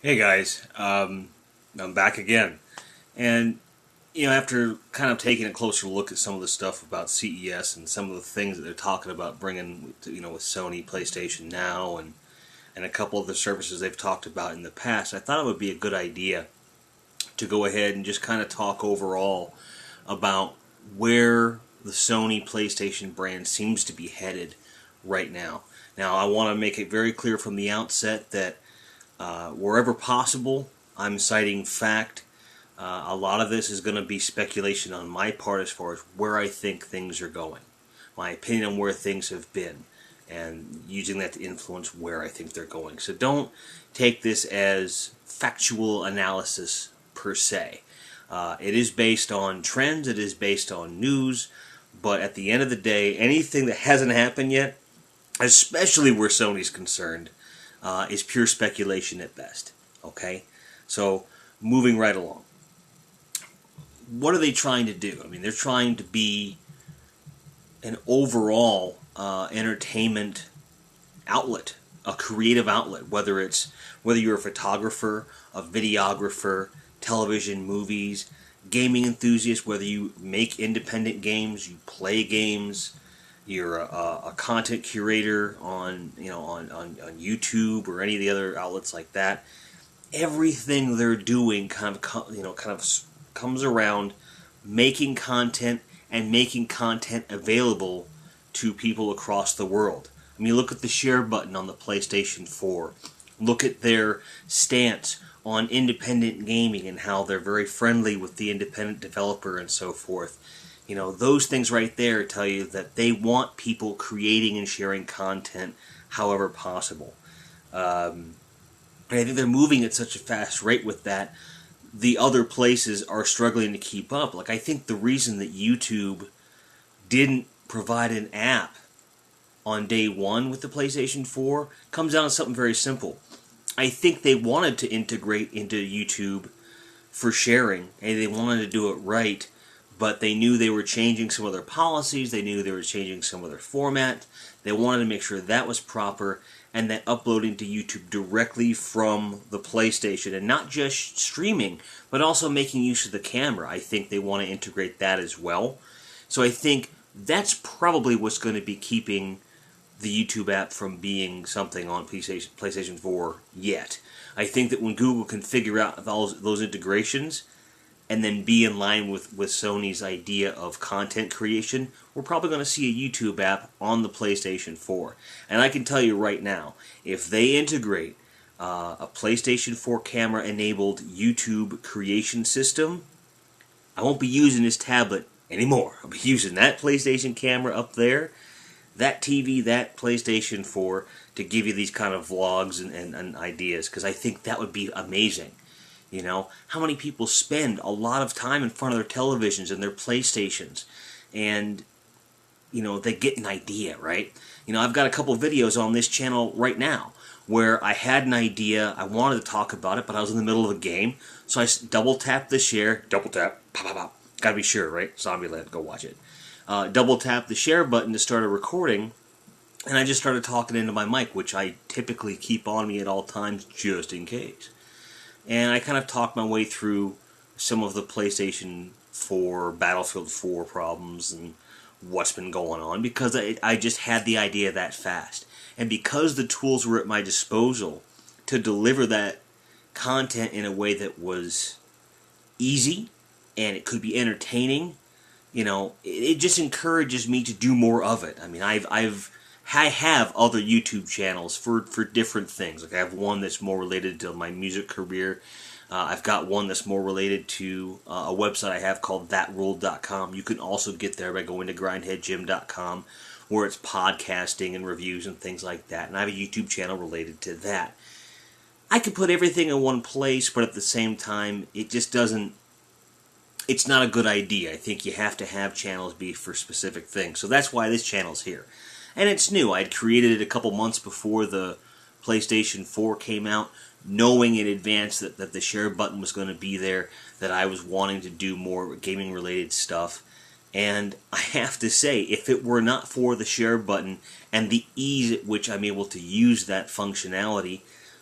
Hey guys, I'm back again, and after kind of taking a closer look at some of the stuff about CES and some of the things that they're talking about bringing, with Sony, PlayStation Now, and a couple of the services they've talked about in the past, I thought it would be a good idea to go ahead and just kind of talk overall about where the Sony PlayStation brand seems to be headed right now. Now, I want to make it very clear from the outset that wherever possible, I'm citing fact. A lot of this is going to be speculation on my part as far as where I think things are going, my opinion on where things have been, and using that to influence where I think they're going. So don't take this as factual analysis per se. It is based on trends, it is based on news, but at the end of the day, anything that hasn't happened yet, especially where Sony's concerned, is pure speculation at best. Okay? So, moving right along. What are they trying to do? I mean, they're trying to be an overall entertainment outlet, a creative outlet, whether you're a photographer, a videographer, television, movies, gaming enthusiast, whether you make independent games, you play games, you're a content curator on YouTube or any of the other outlets like that. Everything they're doing kind of comes around making content and making content available to people across the world. I mean, look at the share button on the PlayStation 4. Look at their stance on independent gaming and how they're very friendly with the independent developer and so forth. Those things right there tell you that they want people creating and sharing content however possible. And I think they're moving at such a fast rate with that, the other places are struggling to keep up. Like, I think the reason that YouTube didn't provide an app on day one with the PlayStation 4 comes down to something very simple. I think they wanted to integrate into YouTube for sharing, and they wanted to do it right, but they knew they were changing some of their policies, they knew they were changing some of their format, they wanted to make sure that was proper, and that uploading to YouTube directly from the PlayStation, and not just streaming, but also making use of the camera. I think they want to integrate that as well. So I think that's probably what's going to be keeping the YouTube app from being something on PlayStation 4 yet. I think that when Google can figure out those integrations, and then be in line with Sony's idea of content creation, we're probably going to see a YouTube app on the PlayStation 4. And I can tell you right now, if they integrate a PlayStation 4 camera-enabled YouTube creation system, I won't be using this tablet anymore. I'll be using that PlayStation camera up there, that TV, that PlayStation 4, to give you these kind of vlogs and ideas, because I think that would be amazing. How many people spend a lot of time in front of their televisions and their PlayStations, and, they get an idea, right? I've got a couple videos on this channel right now where I had an idea, I wanted to talk about it, but I was in the middle of a game, so I double tapped the share, double tap, pop, pop, pop, gotta be sure, right? Zombieland, go watch it. Double tap the share button to start a recording, and I just started talking into my mic, which I typically keep on me at all times just in case. And I kind of talked my way through some of the PlayStation 4, Battlefield 4 problems and what's been going on, because I just had the idea that fast. And because the tools were at my disposal to deliver that content in a way that was easy and it could be entertaining, it just encourages me to do more of it. I mean, I have other YouTube channels for different things. Like, I have one that's more related to my music career. I've got one that's more related to a website I have called thatruled.com. You can also get there by going to grindheadgym.com, where it's podcasting and reviews and things like that. And I have a YouTube channel related to that. I could put everything in one place, but at the same time, it just doesn't... It's not a good idea. I think you have to have channels be for specific things. So that's why this channel's here. And it's new. I had created it a couple months before the PlayStation 4 came out, knowing in advance that the share button was going to be there, that I was wanting to do more gaming-related stuff. And I have to say, if it were not for the share button and the ease at which I'm able to use that functionality,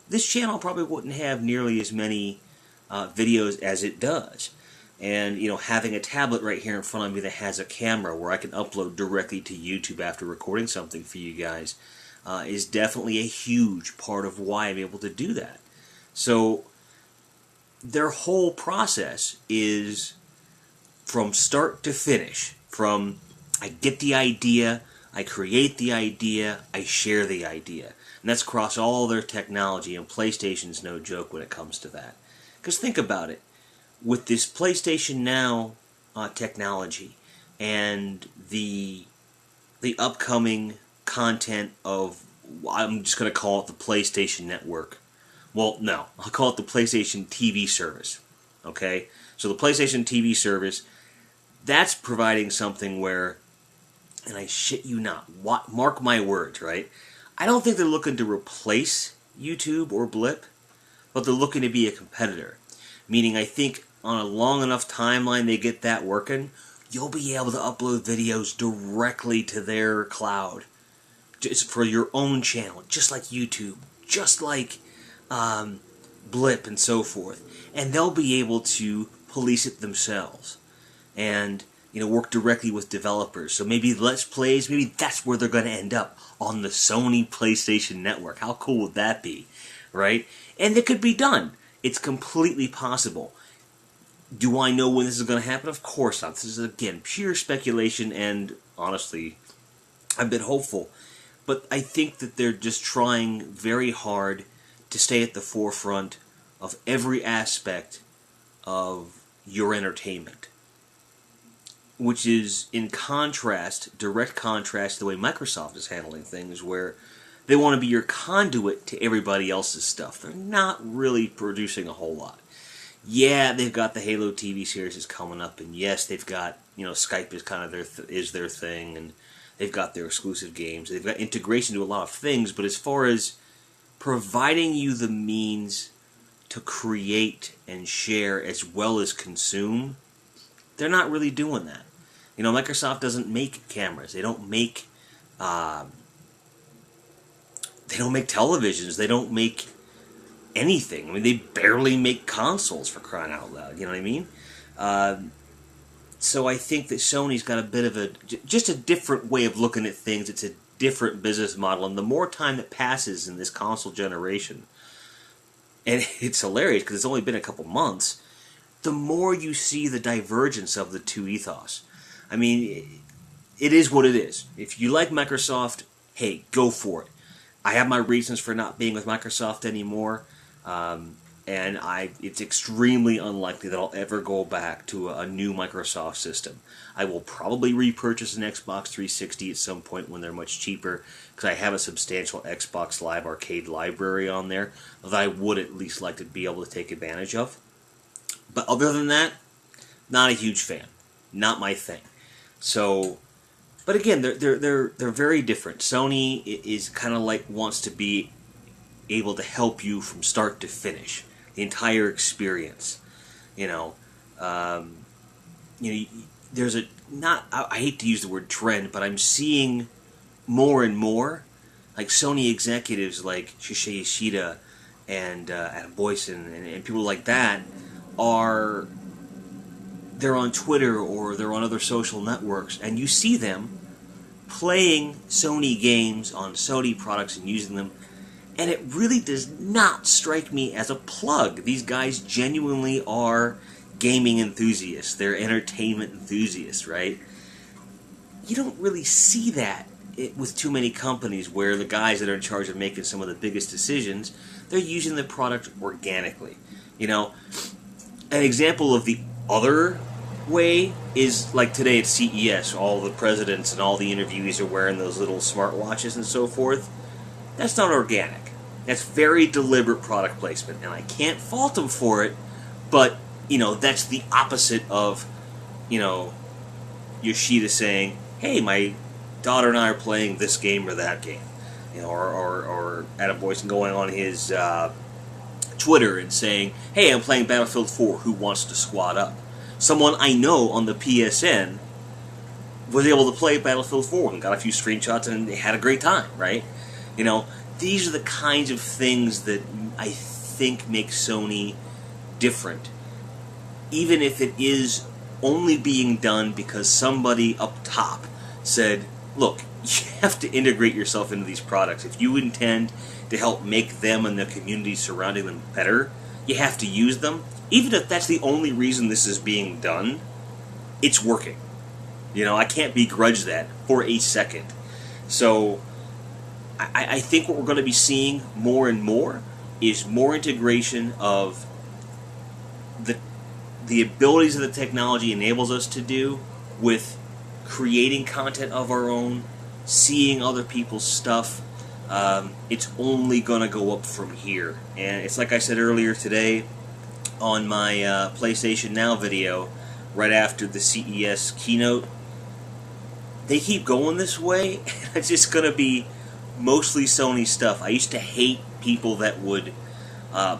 this channel probably wouldn't have nearly as many videos as it does. And, having a tablet right here in front of me that has a camera where I can upload directly to YouTube after recording something for you guys is definitely a huge part of why I'm able to do that. So their whole process is from start to finish. From I get the idea, I create the idea, I share the idea. And that's across all their technology, and PlayStation's no joke when it comes to that. Because think about it. With this PlayStation Now technology and the upcoming content of, I'm just going to call it the PlayStation Network. Well, no, I'll call it the PlayStation TV service. Okay? So the PlayStation TV service, that's providing something where, and I shit you not, mark my words, right? I don't think they're looking to replace YouTube or Blip, but they're looking to be a competitor. Meaning, I think on a long enough timeline they get that working, you'll be able to upload videos directly to their cloud. Just for your own channel, just like YouTube, just like Blip and so forth. And they'll be able to police it themselves. And, work directly with developers. So maybe Let's Plays, maybe that's where they're going to end up, on the Sony PlayStation Network. How cool would that be, right? And it could be done. It's completely possible. Do I know when this is going to happen? Of course not. This is, again, pure speculation, and honestly, I've been hopeful. But I think that they're just trying very hard to stay at the forefront of every aspect of your entertainment. Which is in contrast, direct contrast to the way Microsoft is handling things, where they want to be your conduit to everybody else's stuff. They're not really producing a whole lot. Yeah, they've got the Halo TV series is coming up, and yes, they've got, Skype is kind of their thing, and they've got their exclusive games. They've got integration to a lot of things, but as far as providing you the means to create and share as well as consume, they're not really doing that. Microsoft doesn't make cameras. They don't make televisions. They don't make anything. I mean, they barely make consoles, for crying out loud. You know what I mean? So I think that Sony's got a bit of just a different way of looking at things. It's a different business model, and the more time that passes in this console generation, and it's hilarious because it's only been a couple months, the more you see the divergence of the two ethos. I mean, it is what it is. If you like Microsoft, hey, go for it. I have my reasons for not being with Microsoft anymore, and it's extremely unlikely that I'll ever go back to a new Microsoft system. I will probably repurchase an Xbox 360 at some point when they're much cheaper, because I have a substantial Xbox Live Arcade library on there that I would at least like to be able to take advantage of. But other than that, not a huge fan. Not my thing. So, but again, they're very different. Sony is kind of like wants to be able to help you from start to finish, the entire experience. There's I hate to use the word trend, but I'm seeing more and more, like Sony executives like Shuhei Yoshida and Adam Boyson and people like that they're on Twitter or they're on other social networks, and you see them playing Sony games on Sony products and using them, and it really does not strike me as a plug. These guys genuinely are gaming enthusiasts. They're entertainment enthusiasts, right? You don't really see that with too many companies where the guys that are in charge of making some of the biggest decisions, they're using the product organically. An example of the other way is like today at CES, all the presidents and all the interviewees are wearing those little smartwatches and so forth. That's not organic. That's very deliberate product placement, and I can't fault them for it, but, that's the opposite of, Yoshida saying, hey, my daughter and I are playing this game or that game. Or Adam Boyson going on his Twitter and saying, hey, I'm playing Battlefield 4, who wants to squad up? Someone I know on the PSN was able to play Battlefield 4 and got a few screenshots and they had a great time, right? these are the kinds of things that I think make Sony different, even if it is only being done because somebody up top said, look, you have to integrate yourself into these products. If you intend to help make them and the community surrounding them better, you have to use them. Even if that's the only reason this is being done, it's working. You know, I can't begrudge that for a second. So I think what we're going to be seeing more and more is more integration of the abilities that the technology enables us to do with creating content of our own, seeing other people's stuff. It's only going to go up from here. And it's like I said earlier today on my PlayStation Now video, right after the CES keynote, they keep going this way, and it's just going to be mostly Sony stuff. I used to hate people that would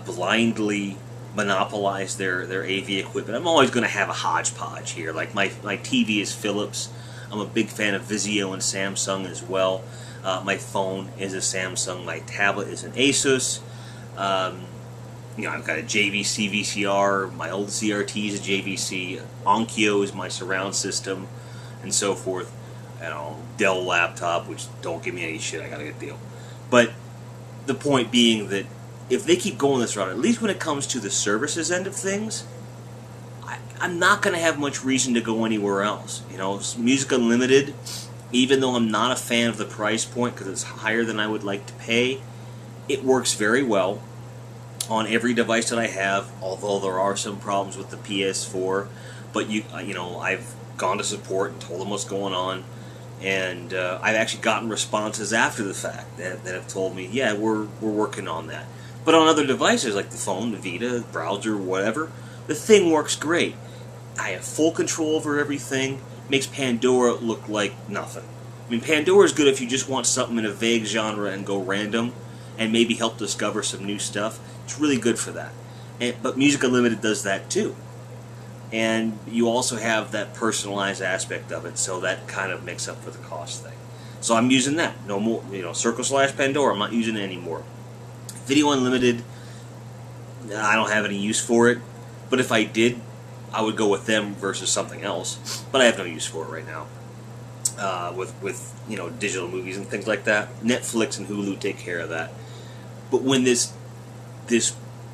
blindly monopolize their AV equipment. I'm always going to have a hodgepodge here. Like my TV is Philips. I'm a big fan of Vizio and Samsung as well. My phone is a Samsung. My tablet is an Asus. You know, I've got a JVC VCR. My old CRT is a JVC. Onkyo is my surround system, and so forth. You know, Dell laptop, which don't give me any shit. I got a good deal. But the point being that if they keep going this route, at least when it comes to the services end of things, I'm not going to have much reason to go anywhere else. You know, Music Unlimited, even though I'm not a fan of the price point because it's higher than I would like to pay, it works very well on every device that I have, although there are some problems with the PS4. But you know, I've gone to support and told them what's going on, and I've actually gotten responses after the fact that have told me, yeah, we're working on that. But on other devices like the phone, the Vita, browser, whatever, the thing works great. I have full control over everything. Makes Pandora look like nothing. I mean, Pandora is good if you just want something in a vague genre and go random, and maybe help discover some new stuff. It's really good for that. But Music Unlimited does that too. And you also have that personalized aspect of it, so that kind of makes up for the cost thing. So I'm using that. No more, you know, Circle/Pandora, I'm not using it anymore. Video Unlimited, I don't have any use for it. But if I did, I would go with them versus something else. But I have no use for it right now. With you know, digital movies and things like that. Netflix and Hulu take care of that. But when this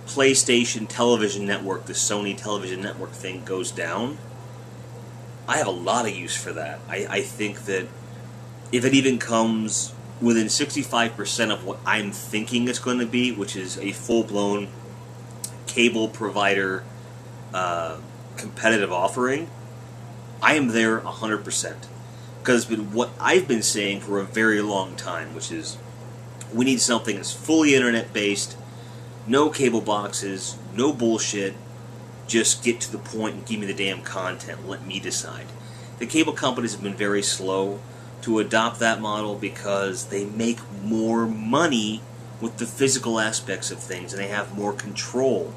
PlayStation television network, the Sony television network thing goes down, I have a lot of use for that. I think that if it even comes within 65% of what I'm thinking it's going to be, which is a full-blown cable provider competitive offering, I am there 100%. Because what I've been saying for a very long time, which is we need something that's fully internet-based, no cable boxes, no bullshit, just get to the point and give me the damn content, let me decide. The cable companies have been very slow to adopt that model because they make more money with the physical aspects of things and they have more control,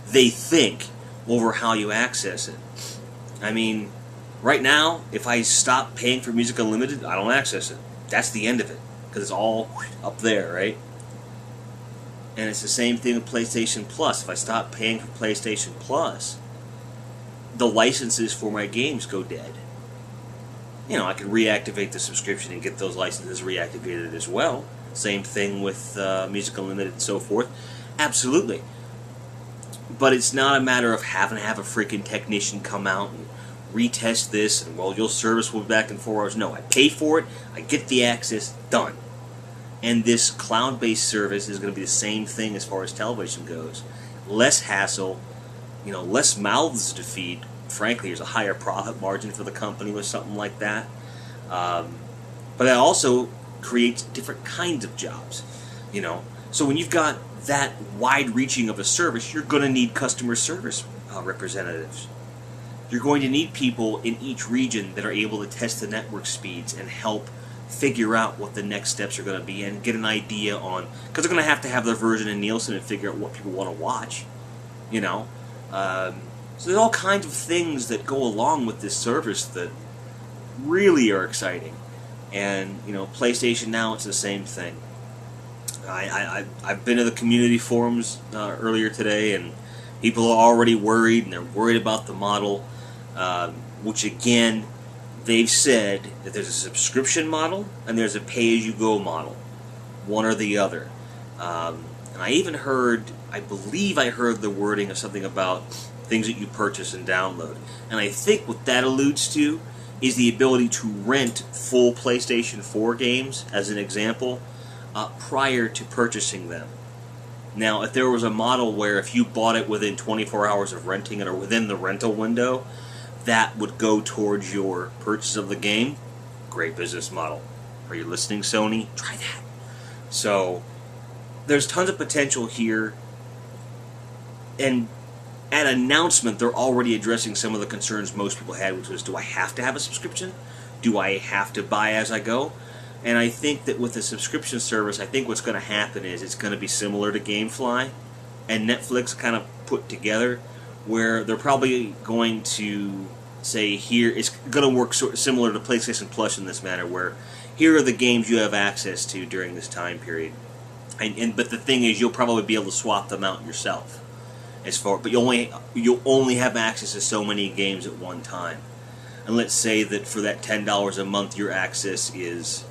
they think, over how you access it. I mean, right now, if I stop paying for Music Unlimited, I don't access it. That's the end of it, because it's all up there, right? And it's the same thing with PlayStation Plus. If I stop paying for PlayStation Plus, the licenses for my games go dead. You know, I can reactivate the subscription and get those licenses reactivated as well. Same thing with Music Unlimited and so forth. Absolutely. But it's not a matter of having to have a freaking technician come out and retest this and, well, your service will be back in 4 hours. No, I pay for it, I get the access, done. And this cloud-based service is going to be the same thing as far as television goes. Less hassle, you know, less mouths to feed. Frankly, there's a higher profit margin for the company with something like that. But that also creates different kinds of jobs, you know. So when you've got that wide-reaching of a service, you're going to need customer service representatives. You're going to need people in each region that are able to test the network speeds and help figure out what the next steps are going to be and get an idea on, because they're going to have their version in Nielsen and figure out what people want to watch, you know. So there's all kinds of things that go along with this service that really are exciting. And, you know, PlayStation Now, it's the same thing. I've been to the community forums earlier today, and people are already worried, and they're worried about the model, which again, they've said that there's a subscription model and there's a pay-as-you-go model, one or the other. And I even heard, I believe I heard the wording of something about things that you purchase and download. And I think what that alludes to is the ability to rent full PlayStation 4 games, as an example, prior to purchasing them. Now, if there was a model where if you bought it within 24 hours of renting it or within the rental window, that would go towards your purchase of the game, great business model. Are you listening, Sony? Try that. So, there's tons of potential here, and at announcement, they're already addressing some of the concerns most people had, which was, do I have to have a subscription? Do I have to buy as I go? And I think that with the subscription service, I think what's going to happen is it's going to be similar to GameFly and Netflix kind of put together, where they're probably going to say here, it's going to work sort of similar to PlayStation Plus in this manner, where here are the games you have access to during this time period. But the thing is, you'll probably be able to swap them out yourself. But you'll only have access to so many games at one time. And let's say that for that $10 a month, your access is,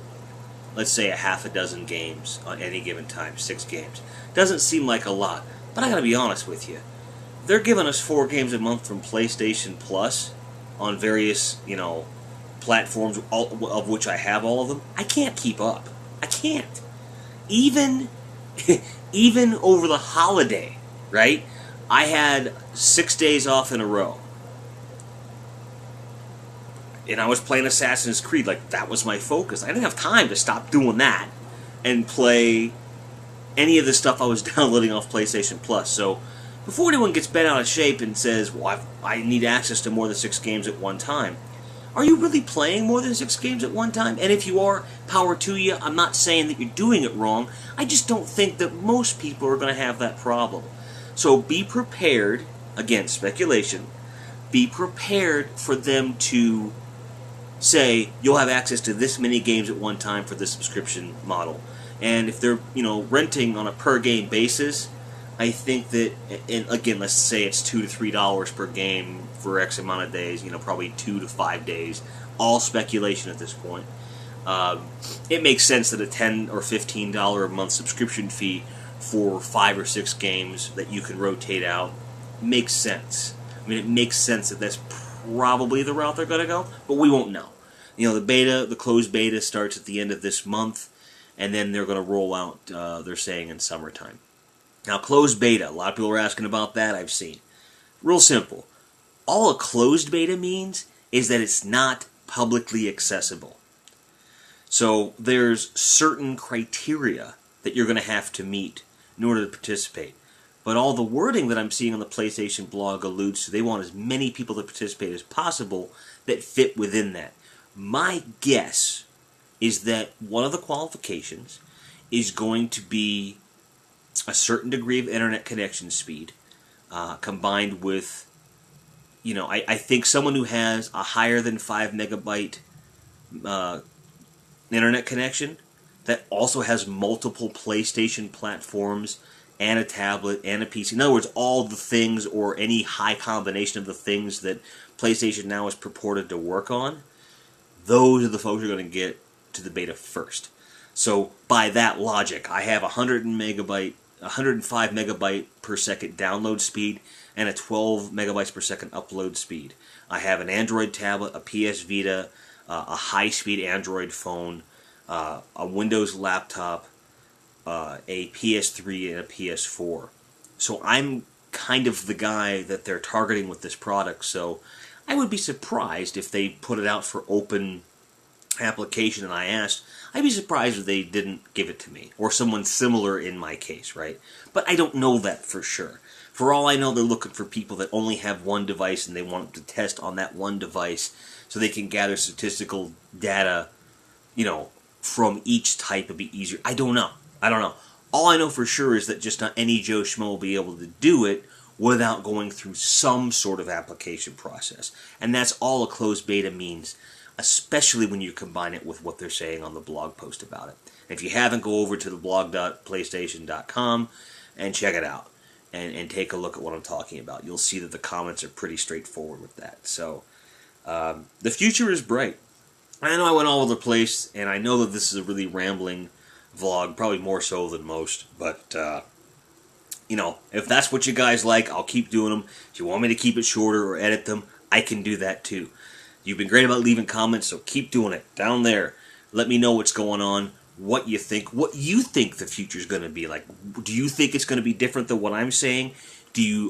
let's say, a half a dozen games on any given time, 6 games. Doesn't seem like a lot, but I gotta be honest with you. They're giving us 4 games a month from PlayStation Plus on various, platforms, all of which I have all of them. I can't keep up. I can't. Even over the holiday, right? I had 6 days off in a row. And I was playing Assassin's Creed, like that was my focus. I didn't have time to stop doing that and play any of the stuff I was downloading off PlayStation Plus. So before anyone gets bent out of shape and says, well, I need access to more than 6 games at one time, are you really playing more than 6 games at one time? And if you are, power to you. I'm not saying that you're doing it wrong. I just don't think that most people are going to have that problem. So be prepared, again, speculation, be prepared for them to say, you'll have access to this many games at one time for this subscription model. And if they're, renting on a per game basis, I think that, and again, let's say it's $2 to $3 per game for X amount of days, probably 2 to 5 days, all speculation at this point. It makes sense that a $10 or $15 a month subscription fee for 5 or 6 games that you can rotate out makes sense. I mean, it makes sense that that's probably the route they're going to go, but we won't know. The closed beta starts at the end of this month, and then they're going to roll out, they're saying, in summertime. Now, closed beta, a lot of people are asking about that, I've seen. Real simple. All a closed beta means is that it's not publicly accessible. So there's certain criteria that you're going to have to meet in order to participate. But all the wording that I'm seeing on the PlayStation blog alludes to they want as many people to participate as possible that fit within that. My guess is that one of the qualifications is going to be a certain degree of internet connection speed, combined with, I think someone who has a higher than 5 megabyte internet connection that also has multiple PlayStation platforms and a tablet and a PC. In other words, all the things or any high combination of the things that PlayStation Now is purported to work on, those are the folks who are going to get to the beta first. So by that logic, I have 105 megabyte per second download speed and a 12 megabytes per second upload speed. I have an Android tablet, a PS Vita, a high-speed Android phone, a Windows laptop, a PS3, and a PS4. So I'm kind of the guy that they're targeting with this product, so I would be surprised if they put it out for open application and I asked. I'd be surprised if they didn't give it to me, or someone similar in my case, right? But I don't know that for sure. For all I know, they're looking for people that only have one device and they want to test on that one device so they can gather statistical data, from each type. It'd be easier. I don't know. All I know for sure is that just not any Joe Schmo will be able to do it without going through some sort of application process. And that's all a closed beta means, especially when you combine it with what they're saying on the blog post about it. If you haven't, go over to the blog.playstation.com and check it out and take a look at what I'm talking about. You'll see that the comments are pretty straightforward with that. So the future is bright. I know I went all over the place, and I know that this is a really rambling vlog, probably more so than most, but you know, if that's what you guys like, I'll keep doing them. If you want me to keep it shorter or edit them, I can do that too. You've been great about leaving comments, so keep doing it down there. Let me know what's going on, what you think the future is going to be like. Do you think it's going to be different than what I'm saying?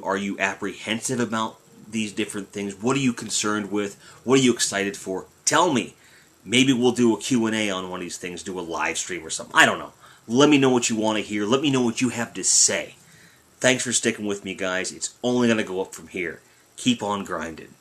Are you apprehensive about these different things? What are you concerned with? What are you excited for? Tell me. Maybe we'll do a Q&A on one of these things, do a live stream or something. I don't know. Let me know what you want to hear. Let me know what you have to say. Thanks for sticking with me, guys. It's only going to go up from here. Keep on grinding.